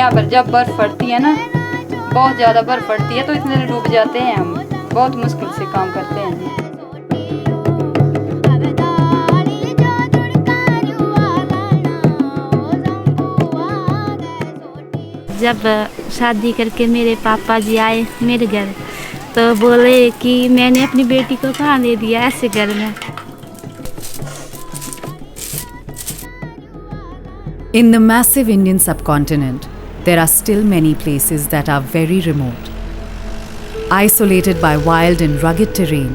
यहाँ पर जब बर्फ़ पड़ती है ना, बहुत ज़्यादा बर्फ़ पड़ती है तो इतने डूब जाते हैं हम, बहुत मुश्किल से काम करते हैं। जब शादी करके मेरे पापा जी आए मेरे घर तो बोले कि मैंने अपनी बेटी को कहाँ दे दिया ऐसे घर में। In the massive Indian subcontinent, there are still many places that are very remote. Isolated by wild and rugged terrain,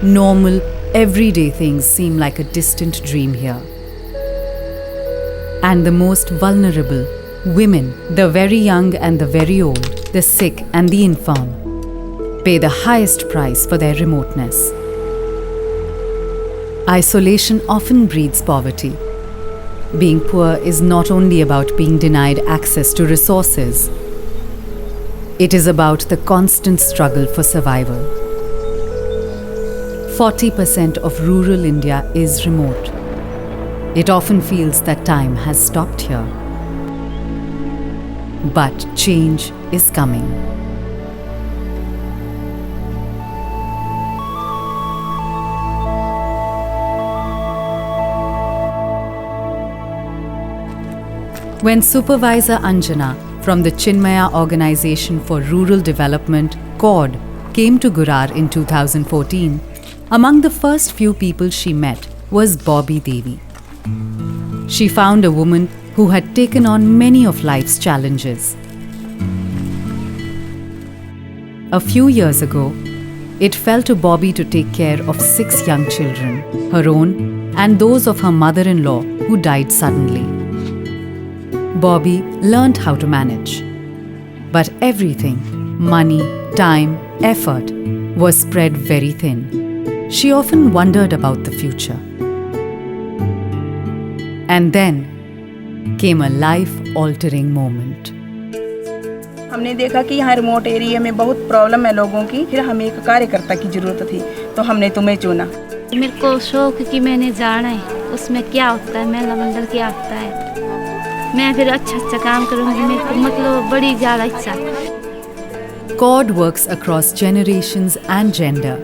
normal, everyday things seem like a distant dream here. And the most vulnerable, women, the very young and the very old, the sick and the infirm, pay the highest price for their remoteness. Isolation often breeds poverty. Being poor is not only about being denied access to resources, it is about the constant struggle for survival. 40% of rural India is remote. It often feels that time has stopped here. But change is coming. When Supervisor Anjana from the Chinmaya Organization for Rural Development, CORD, came to Gurar in 2014, among the first few people she met was Bobby Devi. She found a woman who had taken on many of life's challenges. A few years ago, it fell to Bobby to take care of 6 young children, her own and those of her mother-in-law who died suddenly. Bobby learned how to manage. But everything, money, time, effort, was spread very thin. She often wondered about the future. And then came a life-altering moment. हमने देखा कि यहाँ remote area में बहुत problem है लोगों की, फिर हमें एक कार्यकर्ता की ज़रूरत थी, तो हमने तुम्हें चुना। मेरे को शौक कि मैंने जाना है उसमें क्या होता है, महिला मंडल क्या होता है, मैं फिर अच्छा काम करूँगी, मेरे को मतलब बड़ी ज़्यादा इच्छा। CORD works across generations and gender.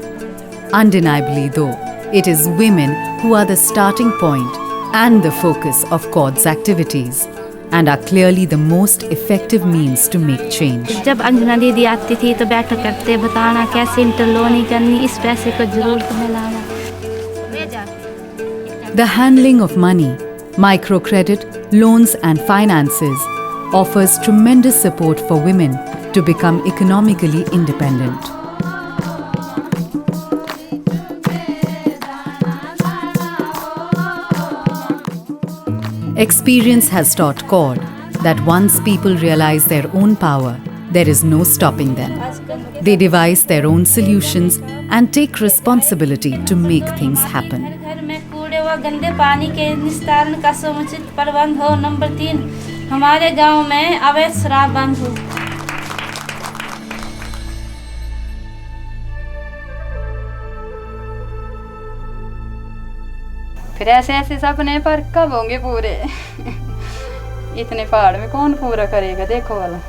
Undeniably though, it is women who are the starting point and the focus of CORD's activities and are clearly the most effective means to make change. जब अंजना दीदी आती थी तो बैठक करते बताना कैसे इंटरलोनी करनी, इस पैसे को जरूर तुम्हें लाना। The handling of money, microcredit, loans and finances offers tremendous support for women to become economically independent. Experience has taught CORD that once people realize their own power, there is no stopping them. They devise their own solutions and take responsibility to make things happen. घर में कूड़े व गंदे पानी के निस्तारण का समुचित प्रबंध हो। नंबर 3, हमारे गांव में अवैध शराब बंद हो। फिर ऐसे ऐसे सपने पर कब होंगे पूरे? इतने पहाड़ में कौन पूरा करेगा, देखो वाला।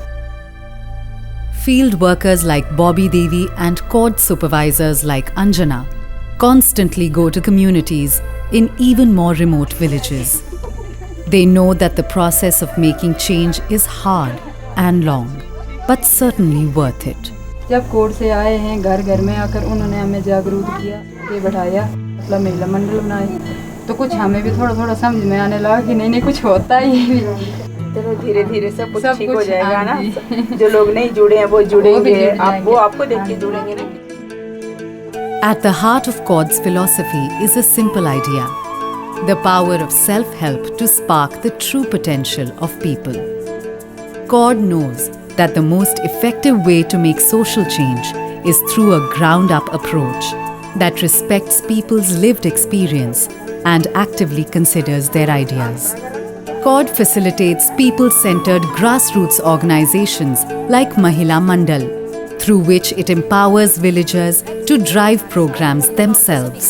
Field workers like Bobby Devi and CORD supervisors like Anjana constantly go to communities in even more remote villages. They know that the process of making change is hard and long, but certainly worth it. जब court से आए हैं, घर घर में आकर उन्होंने हमें जागरूक किया, ये बढ़ाया, मतलब महिला मंडल बनाए, तो कुछ हमें भी थोड़ा थोड़ा समझ में आने लगा कि नहीं कुछ होता ही। चलो धीरे धीरे सब कुछ ठीक हो जाएगा ना। जो लोग नहीं जुड़े हैं वो जुड़ेंगे, वो आपको देख के जुड़ेंगे ना। At the heart of CORD's philosophy is a simple idea: the power of self-help to spark the true potential of people. CORD knows that the most effective way to make social change is through a ground-up approach that respects people's lived experience and actively considers their ideas. CORD facilitates people-centered grassroots organizations like Mahila Mandal, through which it empowers villagers to drive programs themselves.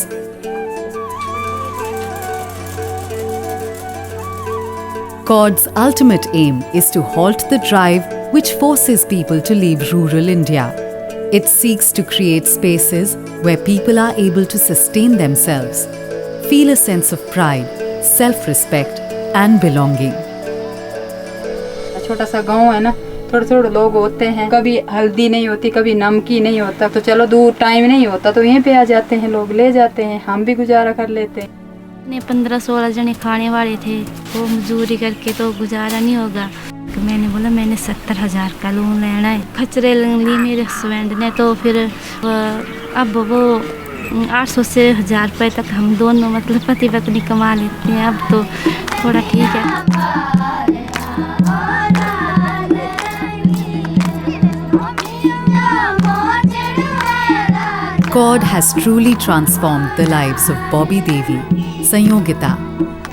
CORD's ultimate aim is to halt the drive which forces people to leave rural India. It seeks to create spaces where people are able to sustain themselves, feel a sense of pride, self-respect and belonging. छोटा सा गांव है ना, थोड़े थोड़े लोग होते हैं, कभी हल्दी नहीं होती, कभी नमकी नहीं होता, तो चलो दूर टाइम नहीं होता तो यहीं पे आ जाते हैं, लोग ले जाते हैं, हम भी गुजारा कर लेते हैं। 15-16 जने खाने वाले थे, वो मजदूरी करके तो गुजारा नहीं होगा। तो मैंने बोला मैंने 70,000 का लोन लेना है, खचरे ली मेरे हस्बैंड ने, तो फिर अब वो 800 से 1000 रुपये तक हम दोनों मतलब पति पत्नी कमा लेते हैं, अब तो थोड़ा ठीक है। CORD has truly transformed the lives of Bobby Devi, Sanyogita,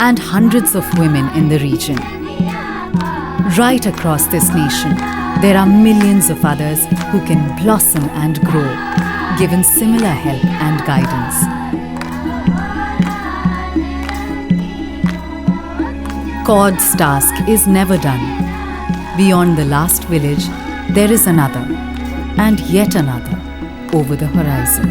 and hundreds of women in the region. Right across this nation, there are millions of others who can blossom and grow, given similar help and guidance. CORD's task is never done. Beyond the last village, there is another, and yet another, over the horizon.